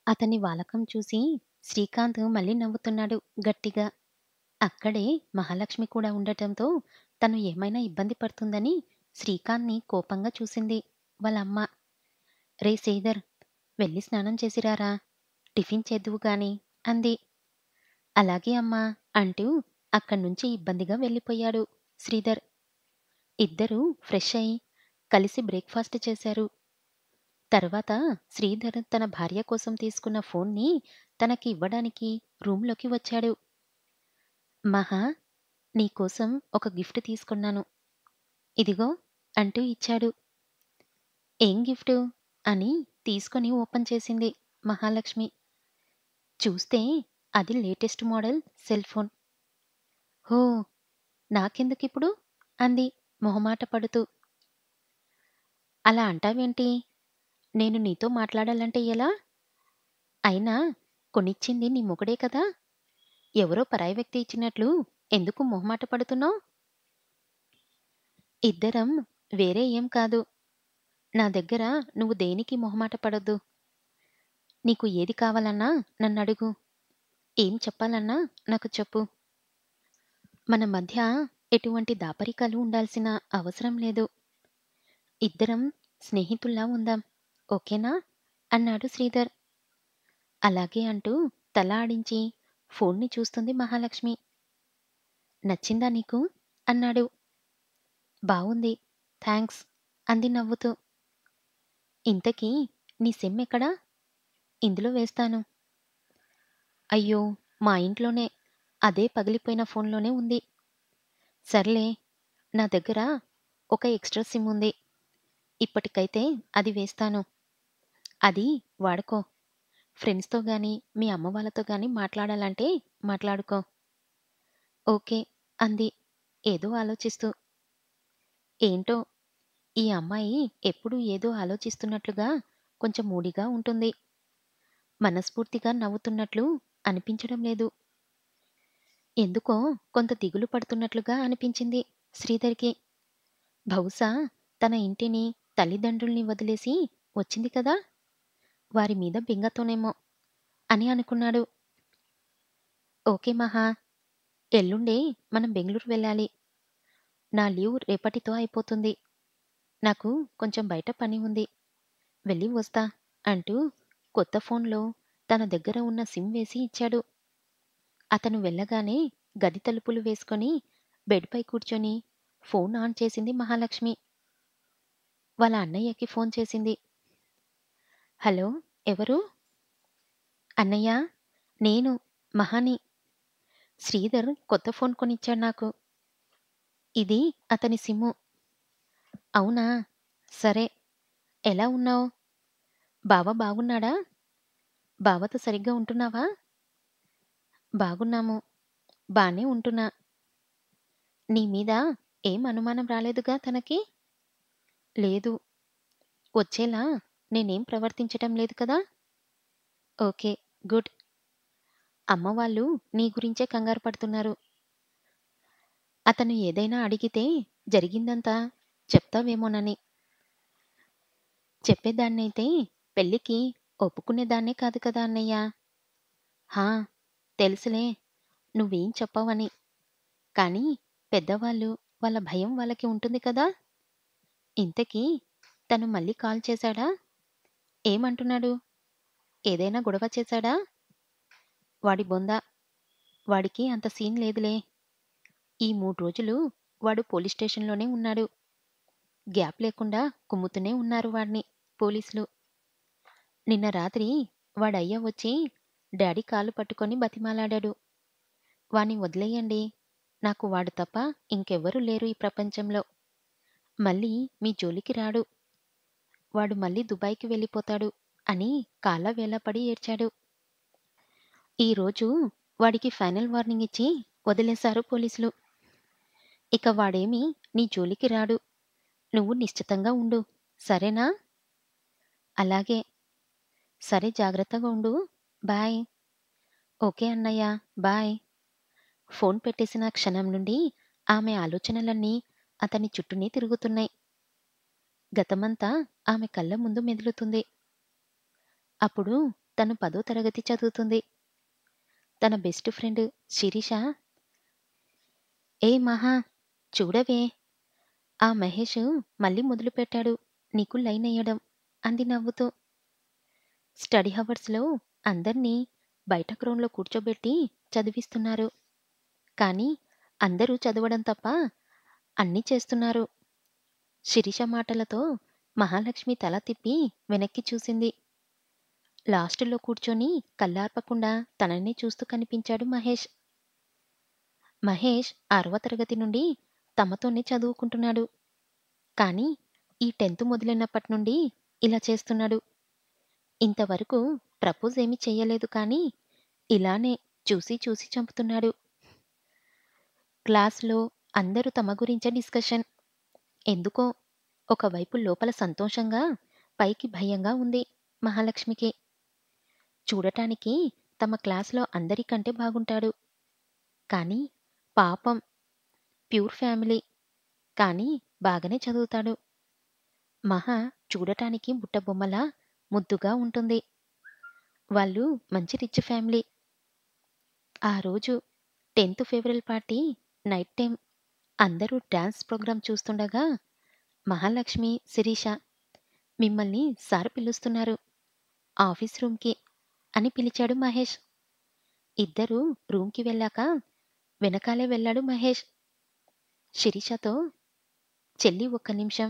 అతని వాలకం చూసి శ్రీకాంత్ మళ్ళీ నవ్వుతున్నాడు గట్టిగా. అక్కడే మహాలక్ష్మి కూడా ఉండటంతో తను ఏమైనా ఇబ్బంది పడుతుందని శ్రీకాంత్‌ని కోపంగా చూసింది వాళ్ళమ్మ. "రేయ్ శ్రీధర్! వెళ్లి స్నానం చేసిరారా, టిఫిన్ చేద్దువు గాని" అంది. "అలాగే అమ్మా" అంటూ అక్కడ్నుంచి ఇబ్బందిగా వెళ్ళిపోయాడు శ్రీధర్. ఇద్దరూ ఫ్రెష్ అయి కలిసి బ్రేక్‌ఫాస్ట్ చేశారు. తర్వాత శ్రీధర్ తన భార్య కోసం తీసుకున్న ఫోన్ని తనకి ఇవ్వడానికి రూంలోకి వచ్చాడు. "మహా, నీకోసం ఒక గిఫ్ట్ తీసుకున్నాను. ఇదిగో" అంటూ ఇచ్చాడు. "ఏం గిఫ్టు?" అని తీసుకొని ఓపెన్ చేసింది మహాలక్ష్మి. చూస్తే అది లేటెస్ట్ మోడల్ సెల్ ఫోన్. "ఓహ్! నాకెందుకిప్పుడు?" అంది మొహమాట పడుతూ. "అలా అంటావేంటి? నేను నీతో మాట్లాడాలంటే ఎలా? అయినా కొనిచ్చింది నీ మొగుడే కదా! ఎవరో పరాయి వ్యక్తి ఇచ్చినట్లు ఎందుకు మొహమాట పడుతున్నావు?" "ఇద్దరం వేరే ఏం కాదు. నా దగ్గర నువ్వు దేనికి మొహమాట పడొద్దు. నీకు ఏది కావాలన్నా నన్నడుగు. ఏం చెప్పాలన్నా నాకు చెప్పు. మన మధ్య ఎటువంటి దాపరికాలు ఉండాల్సిన అవసరం లేదు. ఇద్దరం స్నేహితుల్లా ఉందాం. ఓకేనా?" అన్నాడు శ్రీధర్. అలాగే అంటూ తల ఆడించి ఫోన్ని చూస్తుంది మహాలక్ష్మి. "నచ్చిందా నీకు?" అన్నాడు. "బావుంది. థాంక్స్" అంది నవ్వుతూ. "ఇంతకీ నీ సిమ్ ఎక్కడ? ఇందులో వేస్తాను." "అయ్యో! మా ఇంట్లోనే. అదే పగిలిపోయిన ఫోన్‌లోనే ఉంది." "సర్లే, నా దగ్గర ఒక ఎక్స్‌ట్రా సిమ్ ఉంది. ఇప్పటికైతే అది వేస్తాను. అది వాడుకో. ఫ్రెండ్స్‌తో గానీ, మీ అమ్మ వాళ్ళతో గానీ మాట్లాడాలంటే మాట్లాడుకో." "ఓకే" అంది ఏదో ఆలోచిస్తూ. ఏంటో ఈ అమ్మాయి ఎప్పుడూ ఏదో ఆలోచిస్తున్నట్లుగా కొంచెం మూడీగా ఉంటుంది. మనస్ఫూర్తిగా నవ్వుతున్నట్లు అనిపించడం లేదు. ఎందుకో కొంత దిగులు పడుతున్నట్లుగా అనిపించింది శ్రీధర్‌కి. బహుశా తన ఇంటిని, తల్లిదండ్రుల్ని వదిలేసి వచ్చింది కదా! వారి మీద బెంగతోనేమో అని అనుకున్నాడు. "ఓకే మహా! ఎల్లుండే మనం బెంగుళూరు వెళ్ళాలి. నా లీవ్ రేపటితో అయిపోతుంది. నాకు కొంచెం బయట పని ఉంది. వెళ్ళి వస్తా" అంటూ కొత్త ఫోన్‌లో తన దగ్గర ఉన్న సిమ్ వేసి ఇచ్చాడు. అతను వెళ్ళగానే గది తలుపులు వేసుకొని బెడ్‌పై కూర్చొని ఫోన్ ఆన్ చేసింది మహాలక్ష్మి. వాళ్ళ అన్నయ్యకి ఫోన్ చేసింది. "హలో! ఎవరు?" "అన్నయ్య, నేను మహాని. శ్రీధర్ కొత్త ఫోన్ కొనిచ్చాడు నాకు. ఇది అతని సిమ్ము." "అవునా? సరే. ఎలా ఉన్నావు? బావ బాగున్నాడా? బావతో సరిగ్గా ఉంటున్నావా?" "బాగున్నాము. బానే ఉంటున్నా. నీ మీద ఏం అనుమానం రాలేదుగా తనకి?" "లేదు. వచ్చేలా నేనేం ప్రవర్తించటం లేదు కదా!" "ఓకే. గుడ్. అమ్మ వాళ్ళు నీ గురించే కంగారు పడుతున్నారు. అతను ఏదైనా అడిగితే జరిగిందంతా చెప్తావేమోనని." "చెప్పేదాన్నయితే పెళ్ళికి ఒప్పుకునేదాన్నే కాదు కదా అన్నయ్య." "హా! తెలుసులే నువ్వేం చెప్పవని. కానీ పెద్దవాళ్ళు, వాళ్ళ భయం వాళ్ళకి ఉంటుంది కదా!" "ఇంతకీ తను మళ్ళీ కాల్ చేశాడా? ఏమంటున్నాడు? ఏదైనా గొడవ చేశాడా?" "వాడి బొంద. వాడికి అంత సీన్ లేదులే. ఈ 3 రోజులు వాడు పోలీస్ స్టేషన్‌లోనే ఉన్నాడు. గ్యాప్ లేకుండా కుమ్ముతూనే ఉన్నారు వాడిని పోలీసులు. నిన్న రాత్రి వాడయ్య వచ్చి డాడీ కాళ్ళు పట్టుకొని బతిమాలాడాడు. వాణ్ణి వదిలెయ్యండి. నాకు వాడు తప్ప ఇంకెవ్వరూ లేరు ఈ ప్రపంచంలో. మళ్ళీ మీ జోలికి రాడు. వాడు మళ్ళీ దుబాయ్‌కి వెళ్ళిపోతాడు" అని కాళ్ళ వేళ్ళ పడి ఏడ్చాడు. ఈరోజు వాడికి ఫైనల్ వార్నింగ్ ఇచ్చి వదిలేశారు పోలీసులు. ఇక వాడేమీ నీ జోలికి రాడు. నువ్వు నిశ్చితంగా ఉండు. సరేనా? "అలాగే. సరే జాగ్రత్తగా ఉండు. బాయ్." "ఓకే అన్నయ్య. బాయ్." ఫోన్ పెట్టేసిన క్షణం నుండి ఆమె ఆలోచనలన్నీ అతని చుట్టూనే తిరుగుతున్నాయి. గతమంతా ఆమె కళ్ళ ముందు మెదులుతుంది. అప్పుడు తను 10వ తరగతి చదువుతుంది. తన బెస్ట్ ఫ్రెండ్ శిరీష, "ఏ మహా! చూడవే! ఆ మహేషు మళ్ళీ మొదలుపెట్టాడు నీకు లైనెయ్యడం" అంది నవ్వుతూ. స్టడీ హవర్స్‌లో అందర్నీ బయట క్రౌన్‌లో కూర్చోబెట్టి చదివిస్తున్నారు. కానీ అందరూ చదవడం తప్ప అన్నీ చేస్తున్నారు. శిరీష మాటలతో మహాలక్ష్మి తల తిప్పి వెనక్కి చూసింది. లాస్టులో కూర్చొని కళ్ళార్పకుండా తననే చూస్తూ కనిపించాడు మహేష్. మహేష్ 6వ తరగతి నుండి తమతోనే చదువుకుంటున్నాడు. కానీ ఈ 10థ్ మొదలైనప్పటి నుండి ఇలా చేస్తున్నాడు. ఇంతవరకు ప్రపోజ్ ఏమీ చెయ్యలేదు కానీ ఇలానే చూసి చూసి చంపుతున్నాడు. క్లాస్‌లో అందరూ తమ గురించే డిస్కషన్. ఎందుకో ఒకవైపు లోపల సంతోషంగా, పైకి భయంగా ఉంది మహాలక్ష్మికి. చూడటానికి తమ క్లాస్‌లో అందరికంటే బాగుంటాడు. కానీ పాపం ప్యూర్ ఫ్యామిలీ. కానీ బాగానే చదువుతాడు. మహా చూడటానికి బుట్టబొమ్మలా ముద్దుగా ఉంటుంది. వాళ్ళు మంచి రిచ్ ఫ్యామిలీ. ఆ రోజు 10థ్ ఫేర్వెల్ పార్టీ నైట్ టైమ్ అందరూ డాన్స్ ప్రోగ్రామ్ చూస్తుండగా మహాలక్ష్మి, శిరీష, "మిమ్మల్ని సార్ పిలుస్తున్నారు ఆఫీస్ రూమ్‌కి" అని పిలిచాడు మహేష్. ఇద్దరూ రూమ్‌కి వెళ్ళాక వెనకాలే వెళ్ళాడు మహేష్. శిరీషతో, "చెల్లి ఒక్క నిమిషం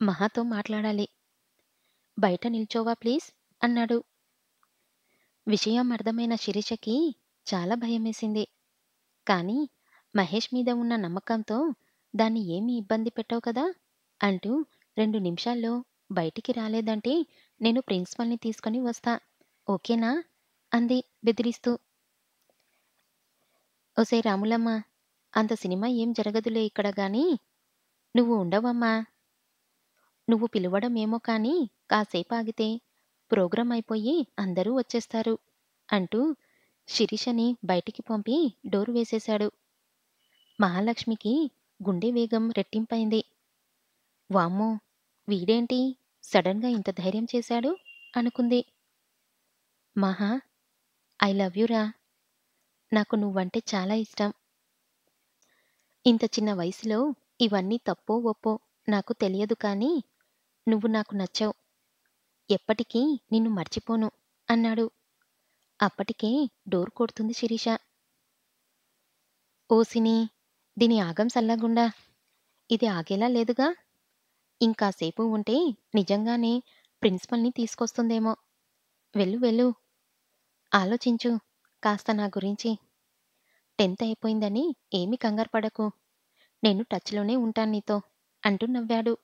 మహాతో మాట్లాడాలి. బయట నిల్చోవా ప్లీజ్" అన్నాడు. విషయం అర్థమైన శిరీషకి చాలా భయమేసింది. కానీ మహేష్ మీద ఉన్న నమ్మకంతో దాన్ని ఏమీ ఇబ్బంది పెట్టవు కదా అంటూ 2 నిమిషాల్లో బయటికి రాలేదంటే నేను ప్రిన్సిపల్‌ని తీసుకొని వస్తా. ఓకేనా? అంది బెదిరిస్తూ. ఒసేయ్ రాములమ్మ! అంత సినిమా ఏం జరగదులే ఇక్కడ గాని నువ్వు ఉండవమ్మా! నువ్వు పిలవడం ఏమో కానీ కాసేపాగితే ప్రోగ్రాం అయిపోయి అందరూ వచ్చేస్తారు అంటూ శిరీషని బయటికి పంపి డోర్ వేసేశాడు. మహాలక్ష్మికి గుండె వేగం రెట్టింపైంది. వామ్మో! వీడేంటి సడన్‌గా ఇంత ధైర్యం చేశాడు అనుకుంది. మహా! ఐ లవ్ యూ రా! నాకు నువ్వంటే చాలా ఇష్టం. ఇంత చిన్న వయసులో ఇవన్నీ తప్పో ఒప్పో నాకు తెలియదు కానీ నువ్వు నాకు నచ్చావు. ఎప్పటికీ నిన్ను మర్చిపోను అన్నాడు. అప్పటికే డోర్ కొడుతుంది శిరీష. ఓసిని దీని ఆగం సల్లగుండా! ఇది ఆగేలా లేదుగా! ఇంకాసేపు ఉంటే నిజంగానే ప్రిన్సిపల్‌ని తీసుకొస్తుందేమో! వెళ్ళు వెళ్ళు. ఆలోచించు కాస్త నా గురించి. 10థ్ అయిపోయిందని ఏమీ కంగారు పడకు. నేను టచ్‌లోనే ఉంటాను నీతో అంటూ నవ్వాడు.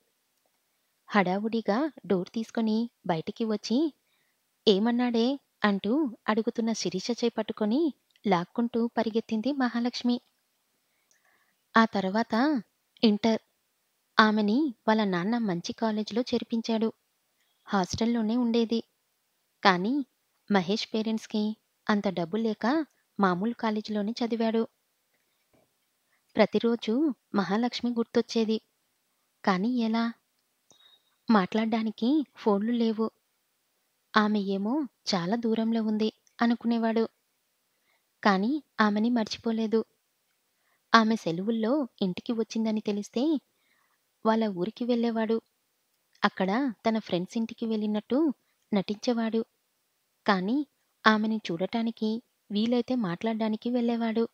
హడావుడిగా డోర్ తీసుకొని బయటికి వచ్చి ఏమన్నాడే అంటూ అడుగుతున్న శిరీష చేయి పట్టుకొని లాక్కుంటూ పరిగెత్తింది మహాలక్ష్మి. ఆ తర్వాత ఇంటర్. ఆమెని వాళ్ళ నాన్న మంచి కాలేజీలో చేర్పించాడు. హాస్టల్‌లోనే ఉండేది. కానీ మహేష్ పేరెంట్స్‌కి అంత డబ్బు లేక మామూలు కాలేజీలోనే చదివాడు. ప్రతిరోజు మహాలక్ష్మి గుర్తొచ్చేది. కానీ ఎలా? మాట్లాడ్డానికి ఫోన్లు లేవు. ఆమె ఏమో చాలా దూరంలో ఉంది అనుకునేవాడు. కానీ ఆమెని మర్చిపోలేదు. ఆమె సెలవుల్లో ఇంటికి వచ్చిందని తెలిస్తే వాళ్ళ ఊరికి వెళ్ళేవాడు. అక్కడ తన ఫ్రెండ్స్ ఇంటికి వెళ్ళినట్టు నటించేవాడు. కానీ ఆమెని చూడటానికి, వీలైతే మాట్లాడ్డానికి వెళ్ళేవాడు.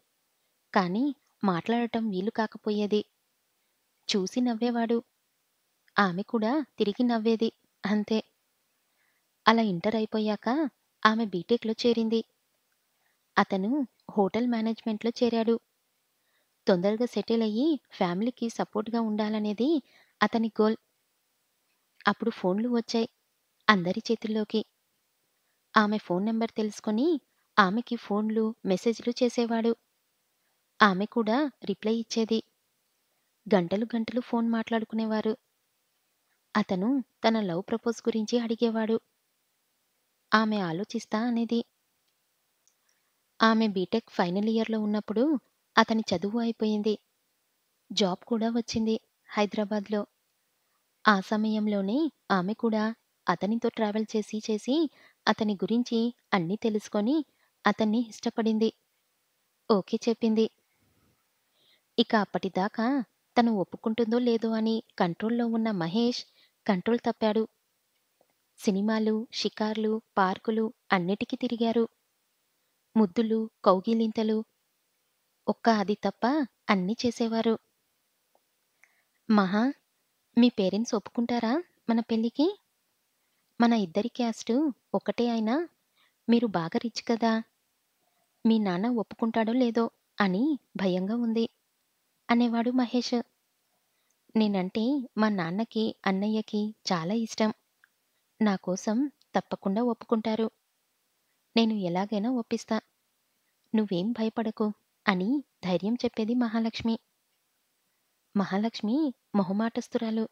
కానీ మాట్లాడటం వీలు కాకపోయేది. చూసి నవ్వేవాడు. ఆమె కూడా తిరిగి నవ్వేది. అంతే. అలా ఇంటర్ అయిపోయాక ఆమె బీటెక్‌లో చేరింది. అతను హోటల్ మేనేజ్‌మెంట్‌లో చేరాడు. తొందరగా సెటిల్ అయ్యి ఫ్యామిలీకి సపోర్ట్‌గా ఉండాలనేది అతని గోల్. అప్పుడు ఫోన్లు వచ్చాయి అందరి చేతుల్లోకి. ఆమె ఫోన్ నంబర్ తెలుసుకొని ఆమెకి ఫోన్లు, మెసేజ్‌లు చేసేవాడు. ఆమె కూడా రిప్లై ఇచ్చేది. గంటలు గంటలు ఫోన్ మాట్లాడుకునేవారు. అతను తన లవ్ ప్రపోజ్ గురించి అడిగేవాడు. ఆమె ఆలోచిస్తా అనేది. ఆమె బీటెక్ ఫైనల్ ఇయర్‌లో ఉన్నప్పుడు అతని చదువు అయిపోయింది. జాబ్ కూడా వచ్చింది హైదరాబాద్‌లో. ఆ సమయంలోనే ఆమె కూడా అతనితో ట్రావెల్ చేసి చేసి అతని గురించి అన్నీ తెలుసుకొని అతన్ని ఇష్టపడింది. ఓకే చెప్పింది. ఇక అప్పటిదాకా తను ఒప్పుకుంటుందో లేదో అని కంట్రోల్‌లో ఉన్న మహేష్ కంట్రోల్ తప్పాడు. సినిమాలు, షికార్లు, పార్కులు అన్నిటికి తిరిగారు. ముద్దులు, కౌగిలింతలు ఒక్క అది తప్ప అన్నీ చేసేవారు. మహా, మీ పేరెంట్స్ ఒప్పుకుంటారా మన పెళ్ళికి? మన ఇద్దరి క్యాస్టు ఒకటే అయినా మీరు బాగా రిచ్ కదా! మీ నాన్న ఒప్పుకుంటాడో లేదో అని భయంగా ఉంది అనేవాడు మహేష్. నేనంటే మా నాన్నకి, అన్నయ్యకి చాలా ఇష్టం. నా కోసం తప్పకుండా ఒప్పుకుంటారు. నేను ఎలాగైనా ఒప్పిస్తా. నువ్వేం భయపడకు అని ధైర్యం చెప్పేది మహాలక్ష్మి. మహాలక్ష్మి మొహమాటస్తురాలు.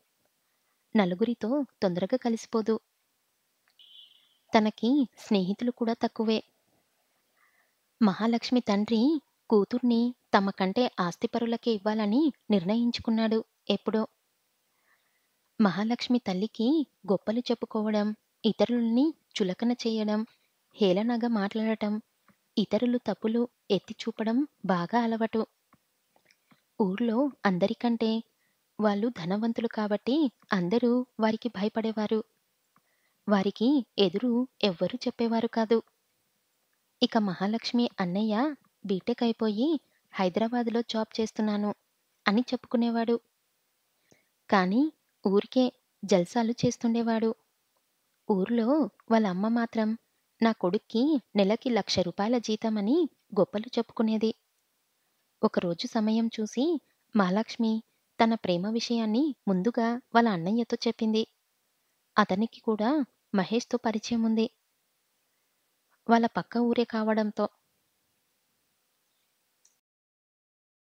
నలుగురితో తొందరగా కలిసిపోదు. తనకి స్నేహితులు కూడా తక్కువే. మహాలక్ష్మి తండ్రి కూతుర్ని తమ కంటే ఆస్తిపరులకే ఇవ్వాలని నిర్ణయించుకున్నాడు ఎప్పుడో. మహాలక్ష్మి తల్లికి గొప్పలు చెప్పుకోవడం, ఇతరుల్ని చులకన చేయడం, హేళనగా మాట్లాడటం, ఇతరులు తప్పులు ఎత్తి చూపడం బాగా అలవాటు. ఊర్లో అందరికంటే వాళ్ళు ధనవంతులు కాబట్టి అందరూ వారికి భయపడేవారు. వారికి ఎదురు ఎవ్వరూ చెప్పేవారు కాదు. ఇక మహాలక్ష్మి అన్నయ్య బీటెక్ అయిపోయి హైదరాబాదులో జాబ్ చేస్తున్నాను అని చెప్పుకునేవాడు. కానీ ఊరికే జల్సాలు చేస్తుండేవాడు. ఊర్లో వాళ్ళ అమ్మ మాత్రం నా కొడుక్కి నెలకి ₹1,00,000 జీతమని గొప్పలు చెప్పుకునేది. ఒకరోజు సమయం చూసి మహాలక్ష్మి తన ప్రేమ విషయాన్ని ముందుగా వాళ్ళ అన్నయ్యతో చెప్పింది. అతనికి కూడా మహేష్‌తో పరిచయం ఉంది. వాళ్ళ పక్క ఊరే కావడంతో